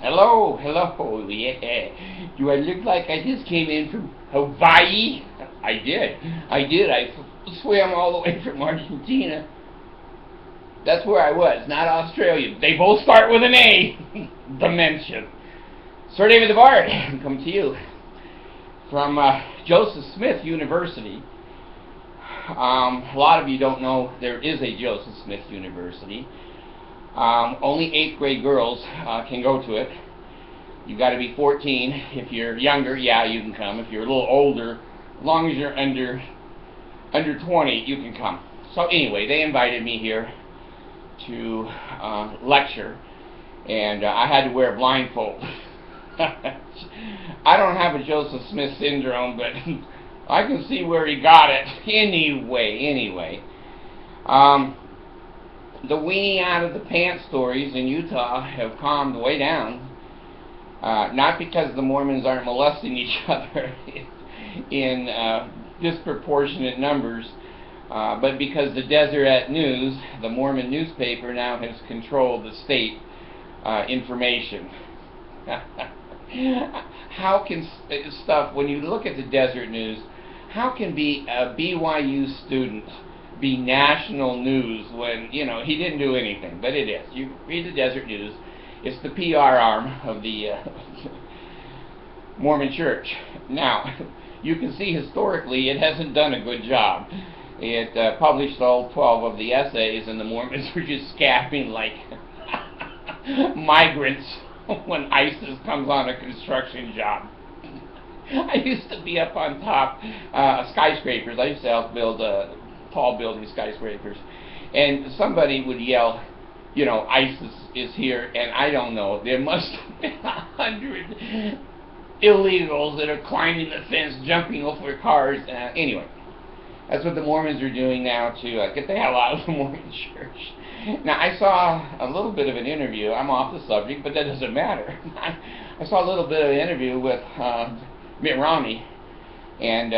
Hello, hello, yeah. Do I look like I just came in from Hawaii? I did. I swam all the way from Argentina. That's where I was, not Australia. They both start with an A. Dementia. Sir David DeBard, come to you from Joseph Smith University. A lot of you don't know there is a Joseph Smith University. Only 8th grade girls can go to it. You've got to be 14. If you're younger, yeah, you can come. If you're a little older, as long as you're under 20, you can come. So anyway, they invited me here to lecture, and I had to wear a blindfold. I don't have a Joseph Smith syndrome, but I can see where he got it. Anyway. The weenie out of the pants stories in Utah have calmed way down. Not because the Mormons aren't molesting each other in disproportionate numbers, but because the Deseret News, the Mormon newspaper, now has controlled the state information. How can stuff, when you look at the Deseret News, how can be a BYU student be national news when, he didn't do anything? But it is. You read the Deseret News. It's the PR arm of the Mormon Church. Now, you can see historically it hasn't done a good job. It published all 12 of the essays, and the Mormons were just scabbing like migrants when ISIS comes on a construction job. I used to be up on top skyscrapers. I used to help build tall building skyscrapers, and somebody would yell, ISIS is here, and I don't know, there must have been 100 illegals that are climbing the fence, jumping over cars. Anyway, that's what the Mormons are doing now to get the hell out of the Mormon Church. Now, I saw a little bit of an interview. I'm off the subject, but that doesn't matter. I saw a little bit of an interview with Mitt Romney, and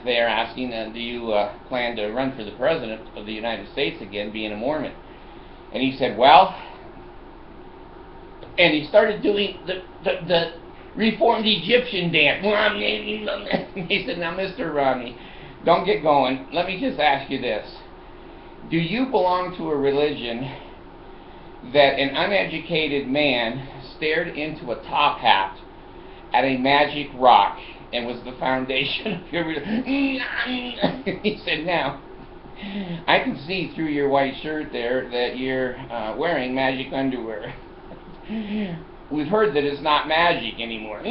they are asking, do you plan to run for the president of the United States again, being a Mormon? And he said, well, and he started doing the Reformed Egyptian dance. He said, now, Mr. Romney, don't get going. Let me just ask you this. Do you belong to a religion that an uneducated man stared into a top hat at a magic rock and was the foundation of your religion? He said, now, I can see through your white shirt there that you're wearing magic underwear. We've heard that it's not magic anymore.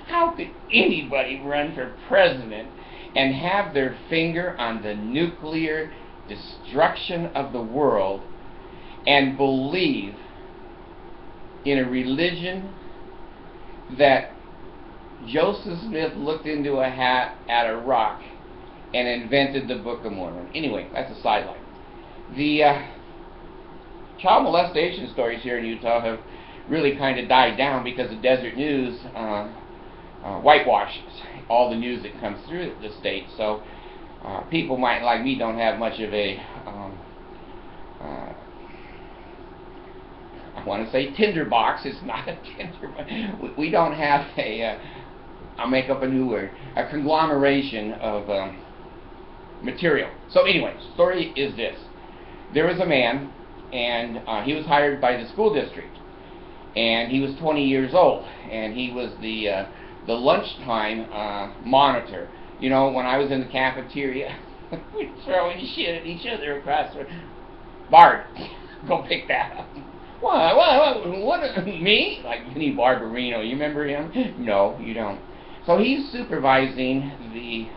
How could anybody run for president and have their finger on the nuclear destruction of the world and believe in a religion that Joseph Smith looked into a hat at a rock and invented the Book of Mormon? Anyway, that's a sideline. The child molestation stories here in Utah have really kind of died down because the Deseret News whitewashes all the news that comes through the state. So people might, like me, don't have much of a I want to say tinderbox. It's not a tinderbox. We don't have a I'll make up a new word, a conglomeration of material. So anyway, story is this. There was a man, and he was hired by the school district, and he was 20 years old, and he was the lunchtime monitor. When I was in the cafeteria, we'd throw shit at each other across the... Bard, go pick that up. What, me? Like Vinnie Barbarino, you remember him? No, you don't. So he's supervising the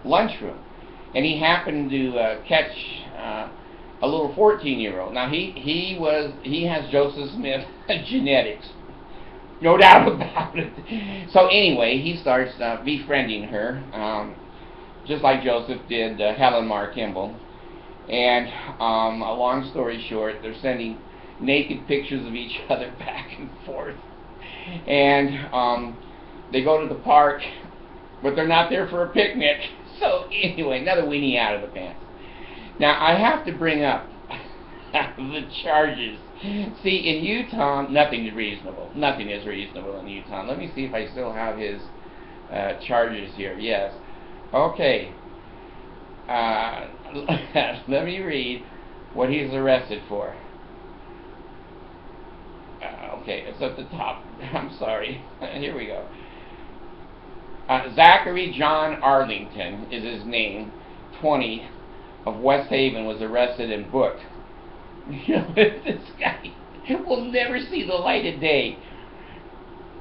lunchroom, and he happened to catch a little 14-year-old. Now he has Joseph Smith genetics, no doubt about it. So anyway, he starts befriending her, just like Joseph did Helen Mar Kimball. And a long story short, they're sending naked pictures of each other back and forth. And they go to the park, but they're not there for a picnic. So anyway, another weenie out of the pants. Now, I have to bring up the charges. See, in Utah, nothing is reasonable. Nothing is reasonable in Utah. Let me see if I still have his charges here. Yes. Okay. Let me read what he's arrested for. Okay, it's at the top. I'm sorry. Here we go. Zachary John Arlington is his name, 20, of West Haven, was arrested and booked. You know, this guy will never see the light of day.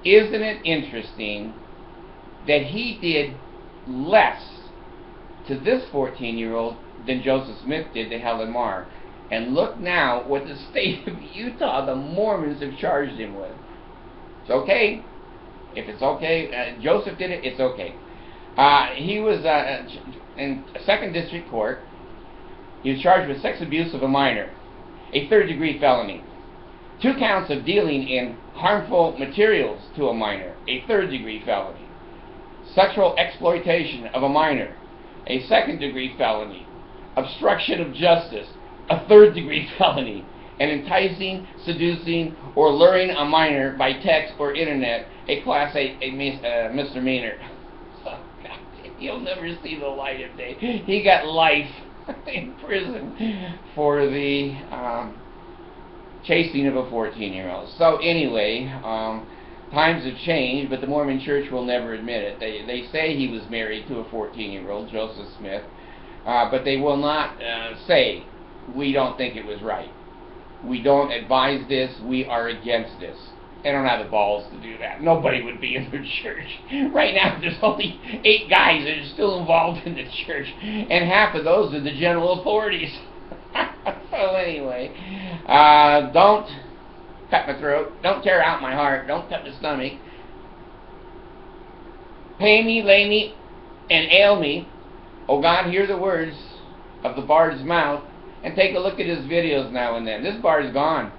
Isn't it interesting that he did less to this 14-year-old than Joseph Smith did to Helen Mar? And look now what the state of Utah, the Mormons, have charged him with. It's okay. If it's okay, Joseph did it, it's okay. He was in a 2nd District Court. He was charged with sex abuse of a minor, a 3rd-degree felony. 2 counts of dealing in harmful materials to a minor, a 3rd-degree felony. Sexual exploitation of a minor, a 2nd-degree felony. Obstruction of justice, a 3rd-degree felony. And enticing, seducing, or luring a minor by text or internet, a Class A misdemeanor. So, God, you'll never see the light of day. He got life in prison for the chasing of a 14-year-old. So anyway, times have changed, but the Mormon Church will never admit it. They say he was married to a 14-year-old, Joseph Smith, but they will not say, we don't think it was right. We don't advise this. We are against this. They don't have the balls to do that. Nobody would be in their church. Right now, there's only 8 guys that are still involved in the church, and half of those are the general authorities. So anyway, don't cut my throat. Don't tear out my heart. Don't cut my stomach. Pay me, lay me, and ail me. Oh God, hear the words of the bard's mouth. And take a look at his videos now and then. This bard's gone.